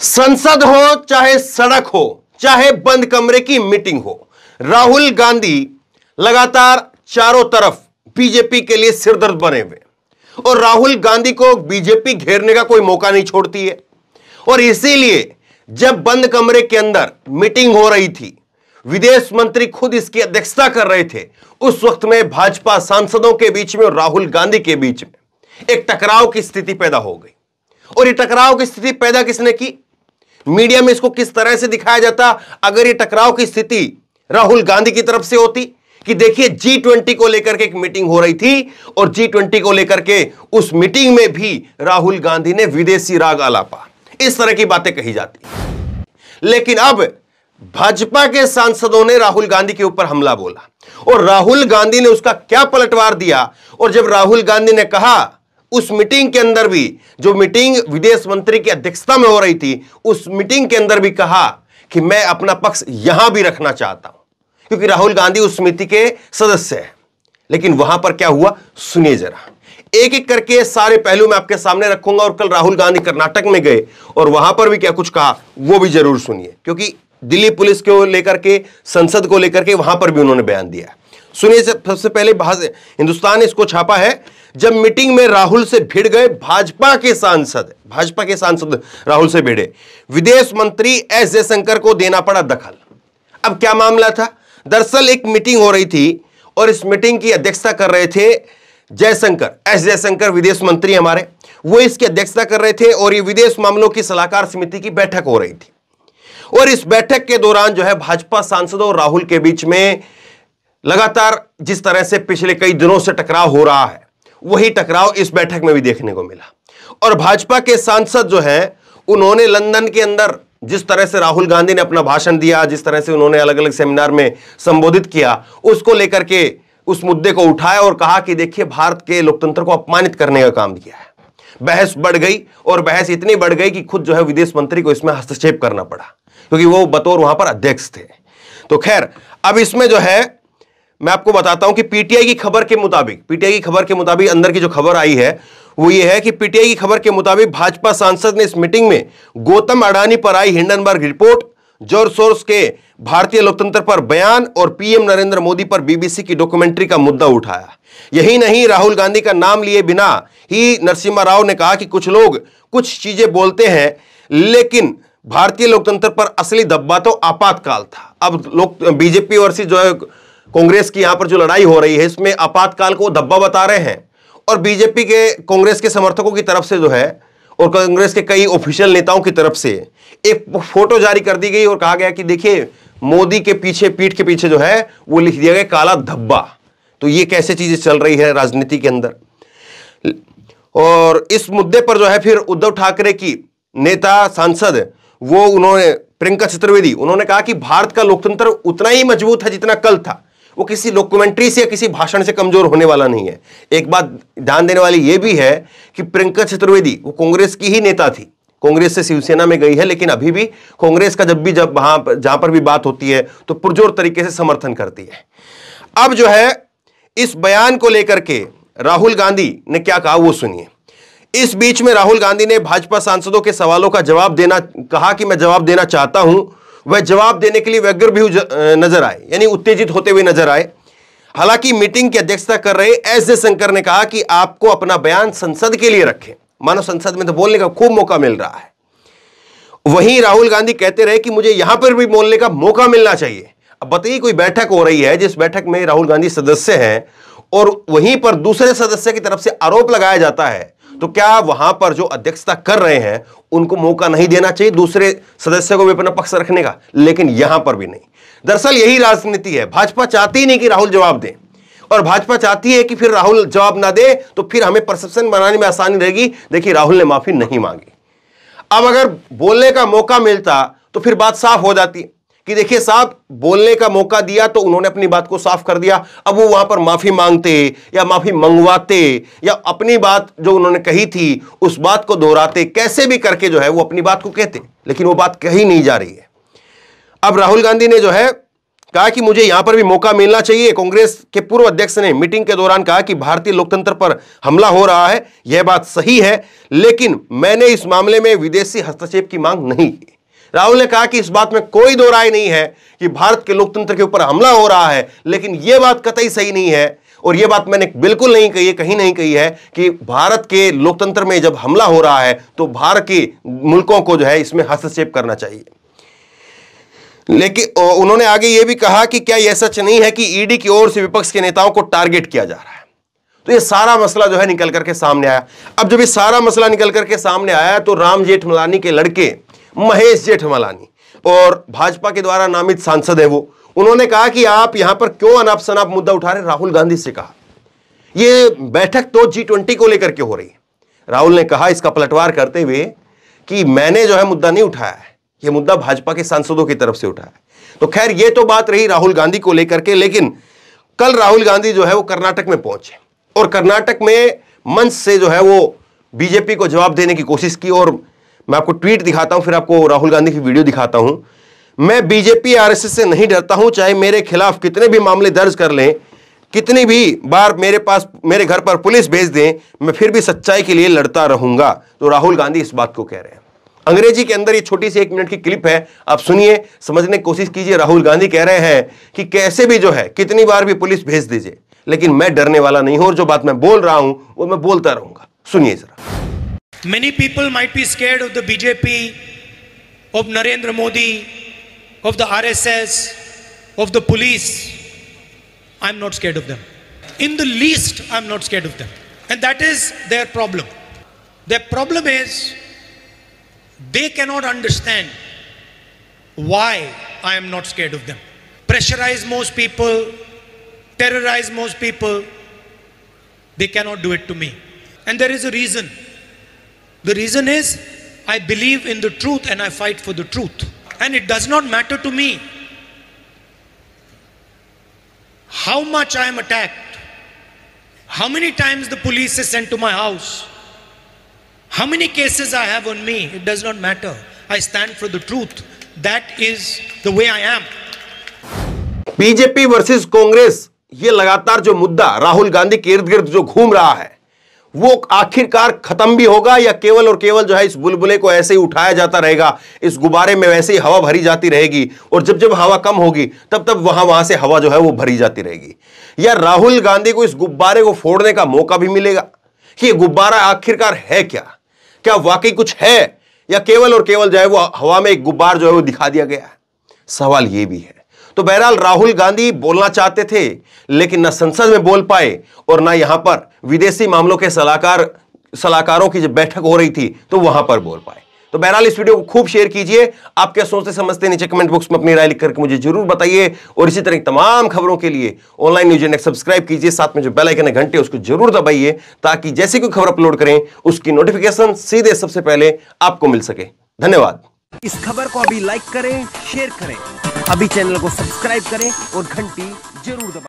संसद हो चाहे सड़क हो चाहे बंद कमरे की मीटिंग हो, राहुल गांधी लगातार चारों तरफ बीजेपी के लिए सिरदर्द बने हुए और राहुल गांधी को बीजेपी घेरने का कोई मौका नहीं छोड़ती है। और इसीलिए जब बंद कमरे के अंदर मीटिंग हो रही थी, विदेश मंत्री खुद इसकी अध्यक्षता कर रहे थे, उस वक्त में भाजपा सांसदों के बीच में और राहुल गांधी के बीच में एक टकराव की स्थिति पैदा हो गई। और ये टकराव की स्थिति पैदा किसने की? मीडिया में इसको किस तरह से दिखाया जाता अगर ये टकराव की स्थिति राहुल गांधी की तरफ से होती कि देखिए G20 को लेकर के एक मीटिंग हो रही थी और G20 को लेकर के उस मीटिंग में भी राहुल गांधी ने विदेशी राग आलापा, इस तरह की बातें कही जाती। लेकिन अब भाजपा के सांसदों ने राहुल गांधी के ऊपर हमला बोला और राहुल गांधी ने उसका क्या पलटवार दिया। और जब राहुल गांधी ने कहा उस मीटिंग के अंदर भी, जो मीटिंग विदेश मंत्री की अध्यक्षता में हो रही थी, उस मीटिंग के अंदर भी कहा कि मैं अपना पक्ष यहां भी रखना चाहता हूं, क्योंकि राहुल गांधी उस समिति के सदस्य हैं। लेकिन वहां पर क्या हुआ, सुनिए जरा। एक एक करके सारे पहलू मैं आपके सामने रखूंगा। और कल राहुल गांधी कर्नाटक में गए और वहां पर भी क्या कुछ कहा वो भी जरूर सुनिए, क्योंकि दिल्ली पुलिस को लेकर के, संसद को लेकर के वहां पर भी उन्होंने बयान दिया। सुनिए, सबसे पहले हिंदुस्तान ने इसको छापा है। जब मीटिंग में राहुल से भिड़ गए भाजपा के सांसद राहुल से भिड़े, विदेश मंत्री एस जयशंकर को देना पड़ा दखल। अब क्या मामला था? दरअसल एक मीटिंग हो रही थी और इस मीटिंग की अध्यक्षता कर रहे थे जयशंकर, एस जयशंकर विदेश मंत्री हमारे, वो इसकी अध्यक्षता कर रहे थे। और ये विदेश मामलों की सलाहकार समिति की बैठक हो रही थी। और इस बैठक के दौरान जो है भाजपा सांसदों और राहुल के बीच में लगातार जिस तरह से पिछले कई दिनों से टकराव हो रहा है, वही टकराव इस बैठक में भी देखने को मिला। और भाजपा के सांसद जो हैं, उन्होंने लंदन के अंदर जिस तरह से राहुल गांधी ने अपना भाषण दिया, जिस तरह से उन्होंने अलग अलग सेमिनार में संबोधित किया, उसको लेकर के उस मुद्दे को उठाया और कहा कि देखिए भारत के लोकतंत्र को अपमानित करने का काम किया है। बहस बढ़ गई और बहस इतनी बढ़ गई कि खुद जो है विदेश मंत्री को इसमें हस्तक्षेप करना पड़ा, क्योंकि वो बतौर वहां पर अध्यक्ष थे। तो खैर, अब इसमें जो है मैं आपको बताता हूं कि पीटीआई की खबर के मुताबिक अंदर की जो खबर आई है वो ये है कि पीटीआई की खबर के मुताबिक भाजपा सांसद ने इस मीटिंग में गौतम अडानी पर आई हिंडनबर्ग रिपोर्ट, जॉर्ज सोरोस के भारतीय लोकतंत्र पर बयान और पीएम नरेंद्र मोदी पर बीबीसी की डॉक्यूमेंट्री का मुद्दा उठाया। यही नहीं, राहुल गांधी का नाम लिए बिना ही नरसिम्हा राव ने कहा कि कुछ लोग कुछ चीजें बोलते हैं, लेकिन भारतीय लोकतंत्र पर असली दब्बा तो आपातकाल था। अब लोग बीजेपी वर्सेस जो है कांग्रेस की यहां पर जो लड़ाई हो रही है, इसमें आपातकाल को धब्बा बता रहे हैं। और बीजेपी के, कांग्रेस के समर्थकों की तरफ से जो है और कांग्रेस के कई ऑफिशियल नेताओं की तरफ से एक फोटो जारी कर दी गई और कहा गया कि देखिए मोदी के पीछे, पीठ के पीछे जो है वो लिख दिया गया काला धब्बा। तो ये कैसे चीजें चल रही है राजनीति के अंदर। और इस मुद्दे पर जो है फिर उद्धव ठाकरे की नेता सांसद वो उन्होंने, प्रियंका चतुर्वेदी, उन्होंने कहा कि भारत का लोकतंत्र उतना ही मजबूत है जितना कल था, वो किसी डॉक्यूमेंट्री से या किसी भाषण से कमजोर होने वाला नहीं है। एक बात ध्यान देने वाली यह भी है कि प्रियंका चतुर्वेदी वो कांग्रेस की ही नेता थी, कांग्रेस से शिवसेना में गई है, लेकिन अभी भी कांग्रेस का जब जहां पर भी बात होती है तो पुरजोर तरीके से समर्थन करती है। अब जो है इस बयान को लेकर के राहुल गांधी ने क्या कहा वो सुनिए। इस बीच में राहुल गांधी ने भाजपा सांसदों के सवालों का जवाब देना, कहा कि मैं जवाब देना चाहता हूं। वह जवाब देने के लिए व्यग्र भी नजर आए, यानी उत्तेजित होते हुए नजर आए। हालांकि मीटिंग की अध्यक्षता कर रहे एस जयशंकर ने कहा कि आपको अपना बयान संसद के लिए रखें, मानो संसद में तो बोलने का खूब मौका मिल रहा है। वहीं राहुल गांधी कहते रहे कि मुझे यहां पर भी बोलने का मौका मिलना चाहिए। अब बताइए, कोई बैठक हो रही है जिस बैठक में राहुल गांधी सदस्य हैं और वहीं पर दूसरे सदस्य की तरफ से आरोप लगाया जाता है, तो क्या वहां पर जो अध्यक्षता कर रहे हैं उनको मौका नहीं देना चाहिए दूसरे सदस्य को भी अपना पक्ष रखने का? लेकिन यहां पर भी नहीं। दरअसल यही राजनीति है। भाजपा चाहती नहीं कि राहुल जवाब दें, और भाजपा चाहती है कि फिर राहुल जवाब ना दे तो फिर हमें परसेप्शन बनाने में आसानी रहेगी। देखिए, राहुल ने माफी नहीं मांगी। अब अगर बोलने का मौका मिलता तो फिर बात साफ हो जाती कि देखिए साहब, बोलने का मौका दिया तो उन्होंने अपनी बात को साफ कर दिया। अब वो वहां पर माफी मांगते या माफी मंगवाते या अपनी बात जो उन्होंने कही थी उस बात को दोहराते, कैसे भी करके जो है वो अपनी बात को कहते, लेकिन वो बात कही नहीं जा रही है। अब राहुल गांधी ने जो है कहा कि मुझे यहां पर भी मौका मिलना चाहिए। कांग्रेस के पूर्व अध्यक्ष ने मीटिंग के दौरान कहा कि भारतीय लोकतंत्र पर हमला हो रहा है, यह बात सही है, लेकिन मैंने इस मामले में विदेशी हस्तक्षेप की मांग नहीं की। राहुल ने कहा कि इस बात में कोई दो राय नहीं है कि भारत के लोकतंत्र के ऊपर हमला हो रहा है, लेकिन यह बात कतई सही नहीं है और यह बात मैंने बिल्कुल नहीं कही है, कहीं नहीं कही है कि भारत के लोकतंत्र में जब हमला हो रहा है तो भारत के मुल्कों को जो है इसमें हस्तक्षेप करना चाहिए। लेकिन उन्होंने आगे यह भी कहा कि क्या यह सच नहीं है कि ईडी की ओर से विपक्ष के नेताओं को टारगेट किया जा रहा है। तो यह सारा मसला जो है निकल करके सामने आया। अब जब ये सारा मसला निकल करके सामने आया तो राम जेठमलानी के लड़के महेश जेठमलानी और भाजपा के द्वारा नामित सांसद है वो, उन्होंने कहा कि आप यहां पर क्यों अनाप शनाप मुद्दा उठा रहे। राहुल गांधी से कहा यह बैठक तो G20 को लेकर के हो रही है। राहुल ने कहा इसका पलटवार करते हुए कि मैंने जो है मुद्दा नहीं उठाया है, यह मुद्दा भाजपा के सांसदों की तरफ से उठाया है। तो खैर यह तो बात रही राहुल गांधी को लेकर के, लेकिन कल राहुल गांधी जो है वो कर्नाटक में पहुंचे और कर्नाटक में मंच से जो है वो बीजेपी को जवाब देने की कोशिश की। और मैं आपको ट्वीट दिखाता हूं, फिर आपको राहुल गांधी की वीडियो दिखाता हूं। मैं बीजेपी आरएसएस से नहीं डरता हूं, चाहे मेरे खिलाफ कितने भी मामले दर्ज कर लें, कितनी भी बार मेरे घर पर पुलिस भेज दें, मैं फिर भी सच्चाई के लिए लड़ता रहूंगा। तो राहुल गांधी इस बात को कह रहे हैं। अंग्रेजी के अंदर ये छोटी सी 1 मिनट की क्लिप है, आप सुनिए, समझने की कोशिश कीजिए। राहुल गांधी कह रहे हैं कि कैसे भी जो है कितनी बार भी पुलिस भेज दीजिए, लेकिन मैं डरने वाला नहीं हूं और जो बात मैं बोल रहा हूं वो मैं बोलता रहूंगा। सुनिए जरा। Many people might be scared of the BJP, of Narendra Modi, of the RSS, of the police. I'm not scared of them. In the least, I'm not scared of them. And that is their problem. Their problem is they cannot understand why I am not scared of them. Pressurize most people, terrorize most people. They cannot do it to me. And there is a reason. The reason is I believe in the truth and I fight for the truth. And it does not matter to me how much I am attacked, how many times the police is sent to my house, how many cases I have on me. It does not matter. I stand for the truth. That is the way I am. BJP versus Congress, ये लगातार जो मुद्दा राहुल गांधी के इर्द गिर्द जो घूम रहा है वो आखिरकार खत्म भी होगा या केवल और केवल जो है इस बुलबुले को ऐसे ही उठाया जाता रहेगा, इस गुब्बारे में वैसे ही हवा भरी जाती रहेगी और जब जब हवा कम होगी तब तब वहां से हवा जो है वो भरी जाती रहेगी। या राहुल गांधी को इस गुब्बारे को फोड़ने का मौका भी मिलेगा कि ये गुब्बारा आखिरकार है क्या वाकई कुछ है या केवल और केवल जो है वो हवा में एक गुब्बार जो है वो दिखा दिया गया है। सवाल ये भी है। तो बहरहाल राहुल गांधी बोलना चाहते थे लेकिन ना संसद में बोल पाए और ना यहां पर विदेशी मामलों के सलाहकारों की जब बैठक हो रही थी तो वहां पर बोल पाए। तो बहरहाल इस वीडियो को खूब शेयर कीजिए। आप क्या सोचते समझते नीचे कमेंट बॉक्स में अपनी राय लिख करके मुझे जरूर बताइए और इसी तरह की तमाम खबरों के लिए ऑनलाइन न्यूज़ इंडेक्स सब्सक्राइब कीजिए, साथ में जो बेल आइकन है घंटे उसको जरूर दबाइए ताकि जैसे कोई खबर अपलोड करें उसकी नोटिफिकेशन सीधे सबसे पहले आपको मिल सके। धन्यवाद। इस खबर को अभी लाइक करें, शेयर करें, अभी चैनल को सब्सक्राइब करें और घंटी जरूर दबाएं।